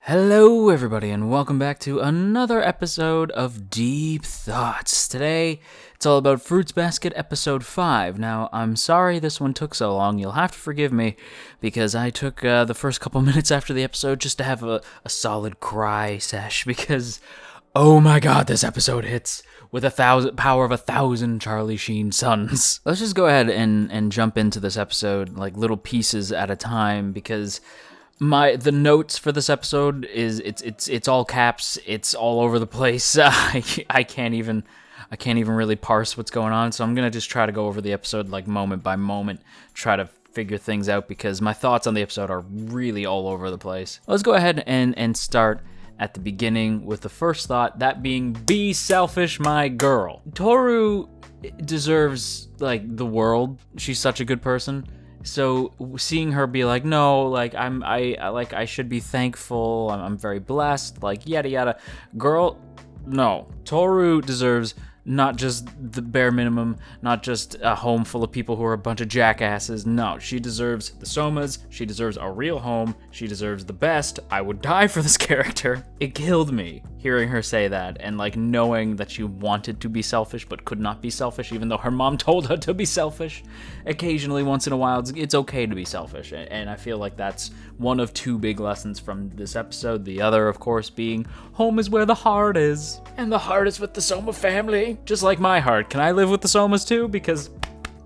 Hello, everybody, and welcome back to another episode of Deep Thoughts. Today, it's all about Fruits Basket Episode 5. Now, I'm sorry this one took so long. You'll have to forgive me, because I took the first couple minutes after the episode just to have a solid cry sesh, because, oh my god, this episode hits with power of 1,000 Charlie Sheen suns. Let's just go ahead and jump into this episode, like little pieces at a time, because the notes for this episode is it's all caps. It's all over the place. I can't even really parse what's going on. So I'm gonna just try to go over the episode like moment by moment, try to figure things out because my thoughts on the episode are really all over the place. Let's go ahead and start at the beginning with the first thought, that being be selfish, my girl. Tohru deserves like the world. She's such a good person. So seeing her be like, no, like I should be thankful. I'm very blessed. Like yada yada. Girl, no. Tohru deserves not just the bare minimum, not just a home full of people who are a bunch of jackasses. No, she deserves the Sohmas. She deserves a real home. She deserves the best. I would die for this character. It killed me hearing her say that and like knowing that she wanted to be selfish but could not be selfish even though her mom told her to be selfish. Occasionally, once in a while, it's okay to be selfish. And I feel like that's one of two big lessons from this episode. The other, of course, being home is where the heart is. And the heart is with the Sohma family. Just like my heart. Can I live with the Sohmas too? Because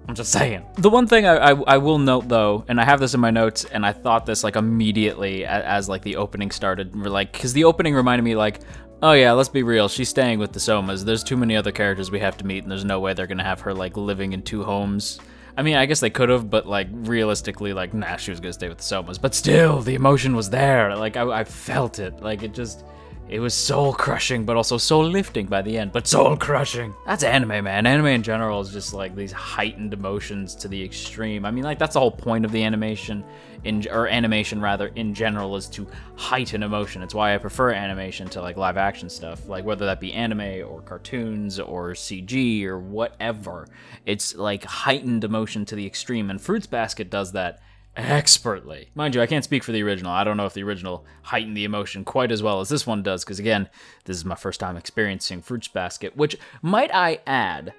I'm just saying. The one thing I will note though, and I have this in my notes, and I thought this like immediately as like the opening started, like, because the opening reminded me like, oh yeah, let's be real, she's staying with the Sohmas. There's too many other characters we have to meet, and there's no way they're gonna have her like living in two homes. I mean, I guess they could have, but like realistically, like, nah, she was gonna stay with the Sohmas. But still, the emotion was there. Like I felt it. Like it was soul-crushing, but also soul-lifting by the end, but soul-crushing. That's anime, man. Anime in general is just, like, these heightened emotions to the extreme. I mean, like, that's the whole point of the animation, animation, rather, in general, is to heighten emotion. It's why I prefer animation to, like, live-action stuff. Like, whether that be anime, or cartoons, or CG, or whatever. It's, like, heightened emotion to the extreme, and Fruits Basket does that expertly. Mind you, I can't speak for the original. I don't know if the original heightened the emotion quite as well as this one does, because again, this is my first time experiencing Fruits Basket, which, might I add,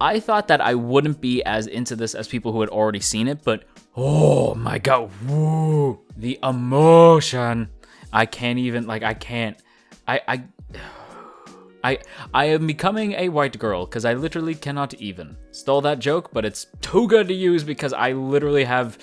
I thought that I wouldn't be as into this as people who had already seen it, but oh my god, woo, the emotion. I can't even, like, I can't, I am becoming a white girl, because I literally cannot even. Stole that joke, but it's too good to use because I literally have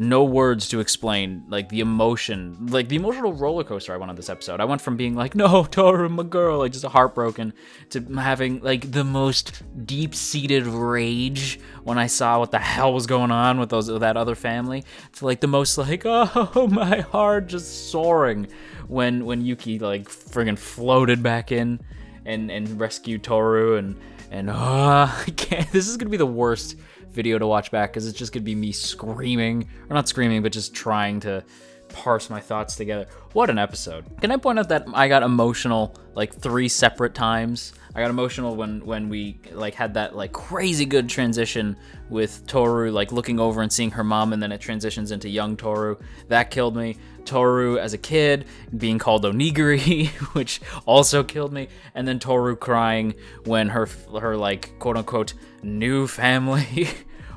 no words to explain, like, the emotion, like, the emotional roller coaster I went on this episode. I went from being like, no, Tohru, my girl, like, just heartbroken, to having, like, the most deep-seated rage when I saw what the hell was going on with that other family, to, like, the most, like, oh, my heart just soaring when Yuki, like, friggin' floated back in and rescued Tohru, and I can't, this is gonna be the worst video to watch back because it's just gonna be me screaming, or not screaming, but just trying to parse my thoughts together. What an episode. Can I point out that I got emotional like 3 separate times? I got emotional when we like had that like crazy good transition with Tohru like looking over and seeing her mom, and then it transitions into young Tohru. That killed me. Tohru as a kid being called onigiri, which also killed me, and then Tohru crying when her like quote unquote new family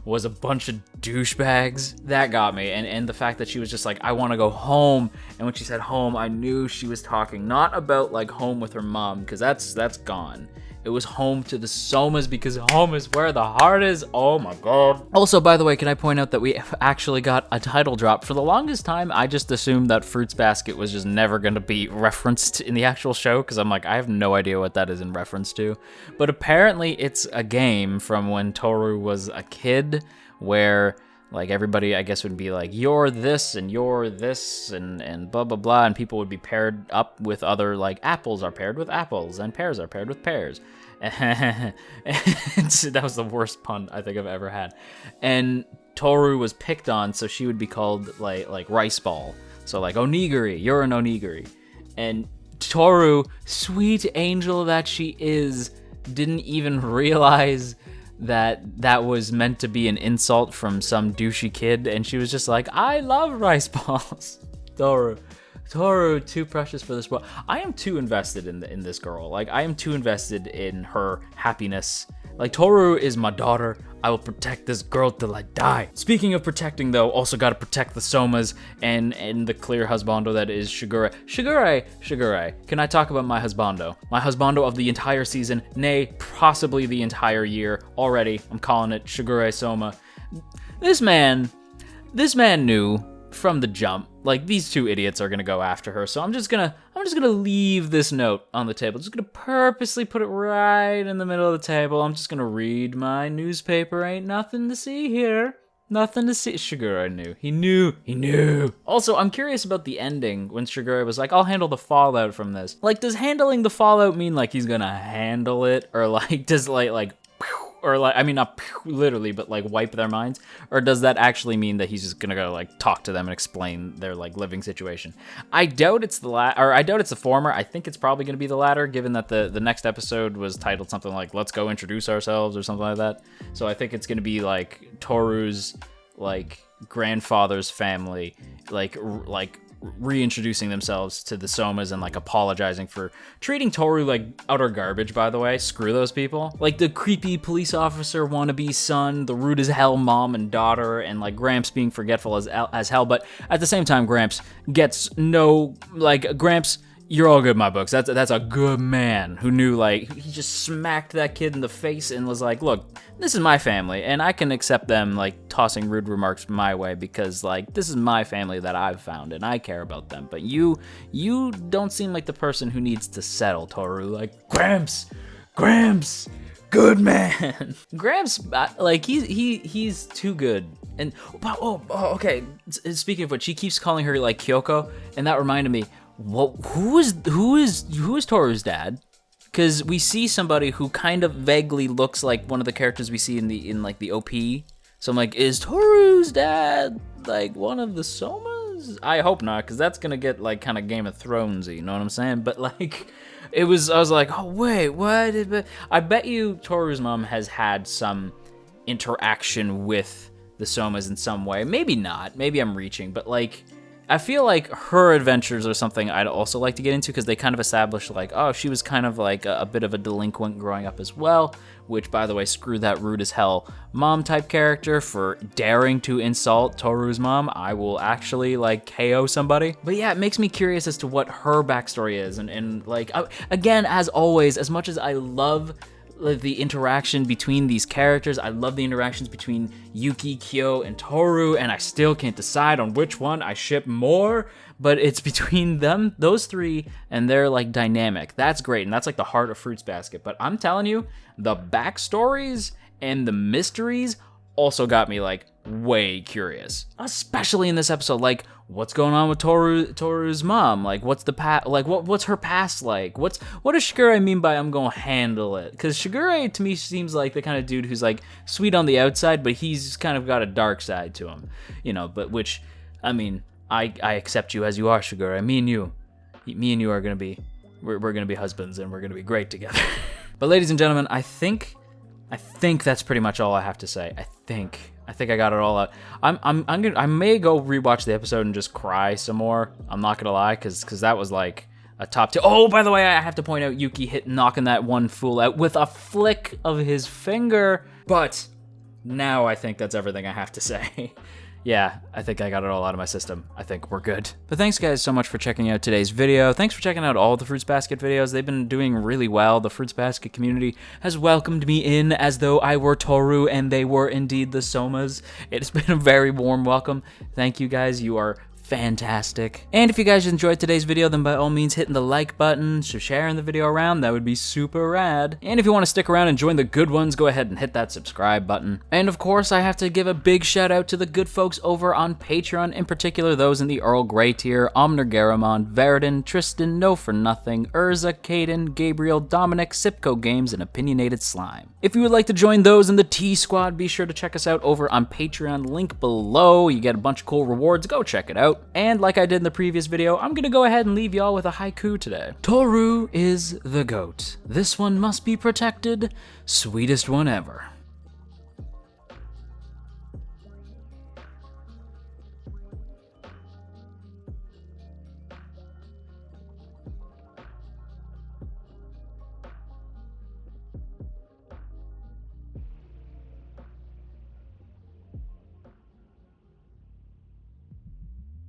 was a bunch of douchebags. That got me, and the fact that she was just like, I want to go home, and when she said home, I knew she was talking not about like home with her mom, because that's gone. It was home to the Sohmas, because home is where the heart is. Oh my god. Also, by the way, can I point out that we actually got a title drop? For the longest time, I just assumed that Fruits Basket was just never going to be referenced in the actual show, because I'm like, I have no idea what that is in reference to. But apparently, it's a game from when Tohru was a kid, where like everybody, I guess, would be like, you're this and blah, blah, blah. And people would be paired up with other, like, apples are paired with apples and pears are paired with pears. And that was the worst pun I think I've ever had. And Tohru was picked on, so she would be called, like rice ball. So, like, onigiri, you're an onigiri. And Tohru, sweet angel that she is, didn't even realize that was meant to be an insult from some douchey kid, and she was just like, I love rice balls. Tohru, Tohru, too precious for this world. I am too invested in this girl. Like, I am too invested in her happiness. Like, Tohru is my daughter. I will protect this girl till I die. Speaking of protecting, though, also gotta protect the Sohmas and the clear husbando that is Shigure. Shigure, can I talk about my husbando? My husbando of the entire season, nay, possibly the entire year. Already, I'm calling it Shigure Sohma. This man knew from the jump, like, these two idiots are gonna go after her, so I'm just gonna leave this note on the table. Just gonna purposely put it right in the middle of the table. I'm just gonna read my newspaper. Ain't nothing to see here. Nothing to see. Shigure knew. He knew. Also, I'm curious about the ending when Shigure was like, I'll handle the fallout from this. Like, does handling the fallout mean like he's gonna handle it? Or like, does like or like, I mean, not literally, but like wipe their minds? Or does that actually mean that he's just gonna go like talk to them and explain their like living situation? I doubt it's I doubt it's the former. I think it's probably gonna be the latter, given that the next episode was titled something like "Let's Go Introduce Ourselves" or something like that. So I think it's gonna be like Tohru's like grandfather's family, like reintroducing themselves to the Sohmas and like apologizing for treating Tohru like utter garbage, by the way. Screw those people. Like the creepy police officer wannabe son, the rude as hell mom and daughter, and like Gramps being forgetful as hell. But at the same time, Gramps gets no, like, Gramps, you're all good in my books. That's a good man who knew, like, he just smacked that kid in the face and was like, look, this is my family, and I can accept them, like, tossing rude remarks my way because, like, this is my family that I've found, and I care about them. But you don't seem like the person who needs to settle, Tohru. Like, Gramps, good man. Gramps, like, he's too good. And, okay, speaking of which, she keeps calling her, like, Kyoko, and that reminded me, who is Tohru's dad? Because we see somebody who kind of vaguely looks like one of the characters we see in the OP. So I'm like, is Tohru's dad like one of the Sohmas? I hope not, because that's gonna get like kind of Game of Thronesy, you know what I'm saying? But like, I was like, oh wait, what? I bet you Tohru's mom has had some interaction with the Sohmas in some way. Maybe not. Maybe I'm reaching, but like, I feel like her adventures are something I'd also like to get into, because they kind of establish like, oh, she was kind of like a bit of a delinquent growing up as well, which, by the way, screw that rude as hell mom type character for daring to insult Tohru's mom. I will actually like KO somebody. But yeah, it makes me curious as to what her backstory is. And like, again, as always, as much as I love the interaction between these characters, I love the interactions between Yuki, Kyo, and Tohru, and I still can't decide on which one I ship more, but it's between them, those three, and their like dynamic. That's great, and that's like the heart of Fruits Basket. But I'm telling you, the backstories and the mysteries also got me like way curious, especially in this episode. Like, what's going on with Tohru's mom? Like, what's the what's her past like? What does Shigure mean by I'm gonna handle it? Because Shigure to me seems like the kind of dude who's like sweet on the outside, but he's kind of got a dark side to him, you know. But which, I mean, I accept you as you are, Shigure. Me and you are gonna be, we're gonna be husbands, and we're gonna be great together. But ladies and gentlemen, I think that's pretty much all I have to say. I think I got it all out. I may go rewatch the episode and just cry some more. I'm not gonna lie, because that was like a top 2. Oh, by the way, I have to point out Yuki knocking that one fool out with a flick of his finger. But now I think that's everything I have to say. Yeah, I think I got it all out of my system. I think we're good. But thanks guys so much for checking out today's video. Thanks for checking out all the Fruits Basket videos. They've been doing really well. The Fruits Basket community has welcomed me in as though I were Tohru and they were indeed the Sohmas. It's been a very warm welcome. Thank you guys. You are fantastic. And if you guys enjoyed today's video, then by all means hitting the like button, sharing the video around, that would be super rad. And if you want to stick around and join the good ones, go ahead and hit that subscribe button. And of course, I have to give a big shout out to the good folks over on Patreon, in particular those in the Earl Grey tier: Omner Garamond, Veridin, Tristan, No For Nothing, Urza, Caden, Gabriel, Dominic, Sipco Games, and Opinionated Slime. If you would like to join those in the T-Squad, be sure to check us out over on Patreon, link below. You get a bunch of cool rewards, go check it out. And like I did in the previous video, I'm gonna go ahead and leave y'all with a haiku today. Tohru is the goat. This one must be protected. Sweetest one ever.